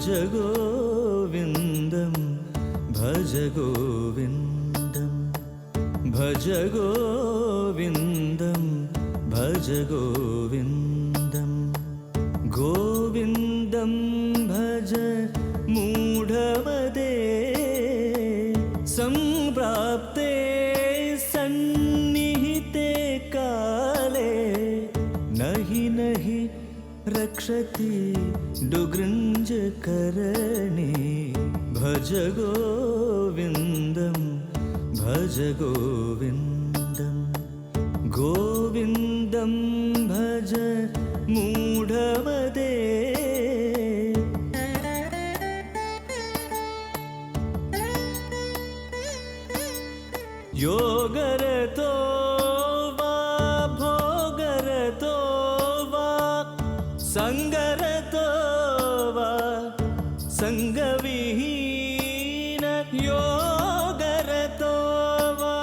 ഭജ ഗോവിന്ദം ഭജ ഗോവിന്ദം ഭജ ഗോവിന്ദം ഭജ ഗോവിന്ദം ഗോവിന്ദം ഭജ മൂഢമതേ സംപ്രാപ്തേ സന്നിഹിതേ കാലേ നഹി നഹി രക്ഷതി ഡുഗൃഞ്ജകരണേ ഭജ ഗോവിന്ദം ഭജ ഗോവിന്ദം ഗോവിന്ദം ഭജ മൂഢമതേ യോഗരതോ വാ ഭോഗരതോ വാ സംഗരതോ വാ സംഗവിഹീന യോഗരതോ വാ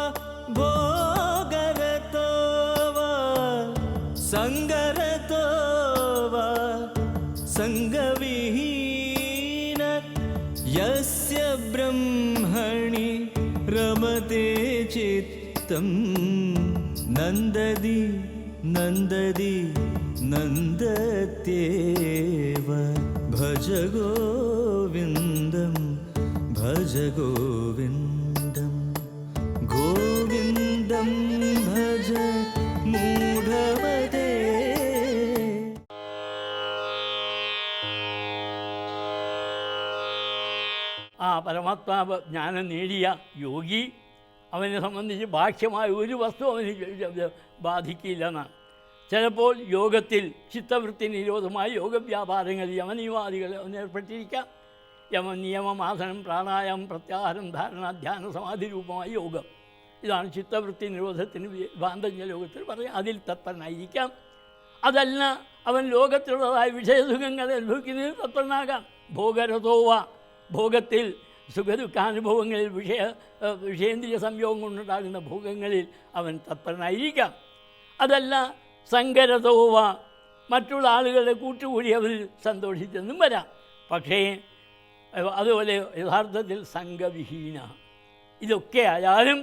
ഭോഗരതോ വാ സംഗരതോ വാ സംഗവിഹീന യസ്യ ബ്രഹ്മണി രമതേ ചിത്തം നന്ദതി നന്ദതി നന്ദത്യേവ ഭജ ഗോവിന്ദം ഭജ ഗോവിന്ദം ഗോവിന്ദം ഭജ മൂഢമതേ. ആ പരമാത്മാവ് ജ്ഞാനം നേടിയ യോഗി അവനെ സംബന്ധിച്ച് ബാഹ്യമായ ഒരു വസ്തു അവന് ബാധിക്കില്ലെന്നാണ്. ചിലപ്പോൾ യോഗത്തിൽ ചിത്തവൃത്തി നിരോധമായ യോഗവ്യാപാരങ്ങൾ യമനിവാദികൾ അവനേർപ്പെട്ടിരിക്കാം. നിയമം, ആസനം, പ്രാണായാമം, പ്രത്യാഹാരം, ധാരണ, ധ്യാന, സമാധി രൂപമായ യോഗം. ഇതാണ് ചിത്തവൃത്തി നിരോധത്തിന് പാതഞ്ജ ലോകത്തിൽ പറയും. അതിൽ തത്പരനായിരിക്കാം. അതല്ല അവൻ ലോകത്തിലുള്ളതായ വിഷയസുഖങ്ങൾ അനുഭവിക്കുന്നതിന് തത്പരനാകാം. ഭോഗരതോവ ഭോഗത്തിൽ സുഖദുഃഖാനുഭവങ്ങളിൽ വിഷയേന്ദ്രിയ സംയോഗം കൊണ്ടുണ്ടാകുന്ന ഭോഗങ്ങളിൽ അവൻ തത്പരനായിരിക്കാം. അതല്ല സങ്കരതോവ മറ്റുള്ള ആളുകളുടെ കൂട്ടുകൂടി അവരിൽ സന്തോഷിച്ചെന്നും വരാം. പക്ഷേ അതുപോലെ യഥാർത്ഥത്തിൽ സംഘവിഹീന. ഇതൊക്കെ ആയാലും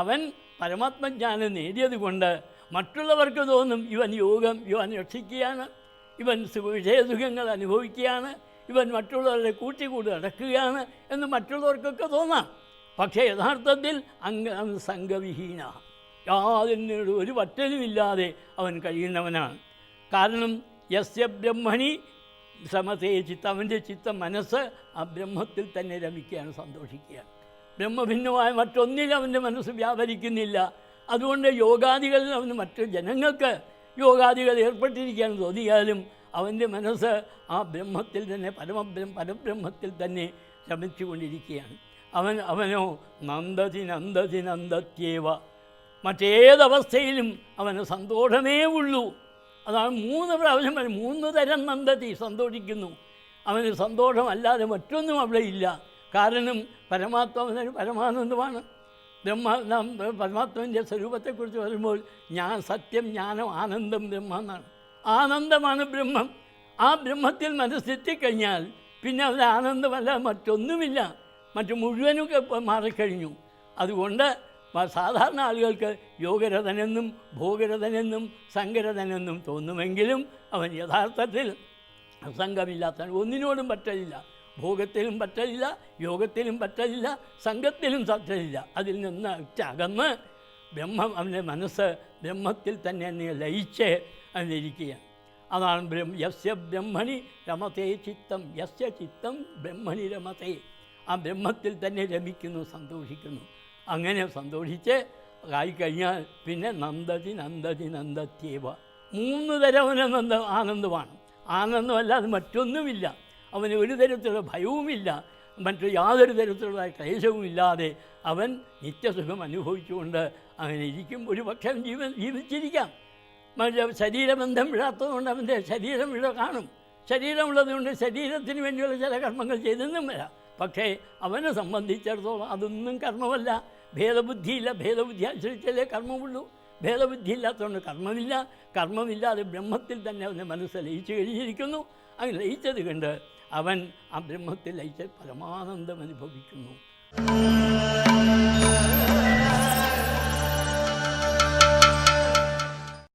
അവൻ പരമാത്മജ്ഞാനം നേടിയത് കൊണ്ട് മറ്റുള്ളവർക്ക് തോന്നും ഇവൻ ഇവൻ രക്ഷിക്കുകയാണ്, ഇവൻ വിഷയസുഖങ്ങൾ അനുഭവിക്കുകയാണ്, ഇവൻ മറ്റുള്ളവരുടെ കൂട്ടിക്കൂടി നടക്കുകയാണ് എന്ന് മറ്റുള്ളവർക്കൊക്കെ തോന്നാം. പക്ഷേ യഥാർത്ഥത്തിൽ അവൻ സംഘവിഹീന, യാതൊരു ഒരു പറ്റലുമില്ലാതെ അവൻ കഴിയുന്നവനാണ്. കാരണം യസ്യ ബ്രഹ്മണി സമതേ ചിത്തം, അവൻ്റെ ചിത്തം മനസ്സ് ആ ബ്രഹ്മത്തിൽ തന്നെ രമിക്കുകയാണ്, സന്തോഷിക്കുകയാണ്. ബ്രഹ്മഭിന്നമായ മറ്റൊന്നിലും അവൻ്റെ മനസ്സ് വ്യാപരിക്കുന്നില്ല. അതുകൊണ്ട് യോഗാദികളിൽ അവന് മറ്റ് ജനങ്ങൾക്ക് യോഗാദികൾ ഏർപ്പെട്ടിരിക്കുകയാണ് തോന്നിയാലും അവൻ്റെ മനസ്സ് ആ ബ്രഹ്മത്തിൽ തന്നെ പരബ്രഹ്മത്തിൽ തന്നെ രമിച്ചുകൊണ്ടിരിക്കുകയാണ്. അവനോ നന്ദതി നന്ദതി നന്ദത്യേവ, മറ്റേതവസ്ഥയിലും അവന് സന്തോഷമേ ഉള്ളൂ. അതാണ് 3 പ്രാവശ്യം 3 തരം നന്ദതി, സന്തോഷിക്കുന്നു. അവന് സന്തോഷമല്ലാതെ മറ്റൊന്നും അവിടെ ഇല്ല. കാരണം പരമാത്മാവിന് പരമാനന്ദമാണ്. പരമാത്മാവിൻ്റെ സ്വരൂപത്തെക്കുറിച്ച് പറയുമ്പോൾ ഞാൻ സത്യം, ജ്ഞാനം, ആനന്ദം ബ്രഹ്മ എന്നാണ്. ആനന്ദമാണ് ബ്രഹ്മം. ആ ബ്രഹ്മത്തിൽ മനസ്സെത്തിക്കഴിഞ്ഞാൽ പിന്നെ അത് ആനന്ദമല്ല മറ്റൊന്നുമില്ല, മറ്റു മുഴുവനൊക്കെ മാറിക്കഴിഞ്ഞു. അതുകൊണ്ട് സാധാരണ ആളുകൾക്ക് യോഗരഥനെന്നും ഭോഗരഥനെന്നും സംഗരഥനെന്നും തോന്നുമെങ്കിലും അവൻ യഥാർത്ഥത്തിൽ സംഘമില്ലാത്ത, ഒന്നിനോടും പറ്റലില്ല. ഭോഗത്തിലും പറ്റലില്ല, യോഗത്തിലും പറ്റലില്ല, സംഘത്തിലും പറ്റലില്ല. അതിൽ നിന്ന് അകന്ന് അവൻ്റെ മനസ്സ് ബ്രഹ്മത്തിൽ തന്നെ ലയിച്ച് അവനിരിക്കുകയാണ്. അതാണ് യസ്യ ബ്രഹ്മണി രമതേ ചിത്തം, യസ്യ ചിത്തം ബ്രഹ്മണി രമതേ, ആ ബ്രഹ്മത്തിൽ തന്നെ രമിക്കുന്നു, സന്തോഷിക്കുന്നു. അങ്ങനെ സന്തോഷിച്ച് ആയിക്കഴിഞ്ഞാൽ പിന്നെ നന്ദതി നന്ദതി നന്ദത്യേവ. 3 തരം അവന് ആനന്ദമാണ്. ആനന്ദമല്ലാതെ മറ്റൊന്നുമില്ല. അവന് ഒരു തരത്തിലുള്ള ഭയവുമില്ല, മറ്റു യാതൊരു തരത്തിലുള്ള ക്ലേശവുമില്ലാതെ അവൻ നിത്യസുഖം അനുഭവിച്ചുകൊണ്ട് അങ്ങനെ ഇരിക്കും. ഒരു പക്ഷേ ജീവിച്ചിരിക്കാം. ശരീരബന്ധം വിടാത്തതുകൊണ്ട് അവൻ്റെ ശരീരം കാണും. ശരീരമുള്ളതുകൊണ്ട് ശരീരത്തിന് വേണ്ടിയുള്ള ചില കർമ്മങ്ങൾ ചെയ്തെന്നും വരാം. പക്ഷേ അവനെ സംബന്ധിച്ചിടത്തോളം അതൊന്നും കർമ്മമല്ല. ഭേദബുദ്ധിയില്ല, ഭേദബുദ്ധി അനുസരിച്ചല്ലേ കർമ്മമുള്ളൂ. ഭേദബുദ്ധി ഇല്ലാത്തതുകൊണ്ട് കർമ്മമില്ല. കർമ്മമില്ലാതെ ബ്രഹ്മത്തിൽ തന്നെ അവൻ്റെ മനസ്സ് ലയിച്ചു കഴിഞ്ഞിരിക്കുന്നു. അങ്ങനെ ലയിച്ചത് കണ്ട് അവൻ ആ ബ്രഹ്മത്തിൽ ലയിച്ച് പരമാനന്ദം അനുഭവിക്കുന്നു.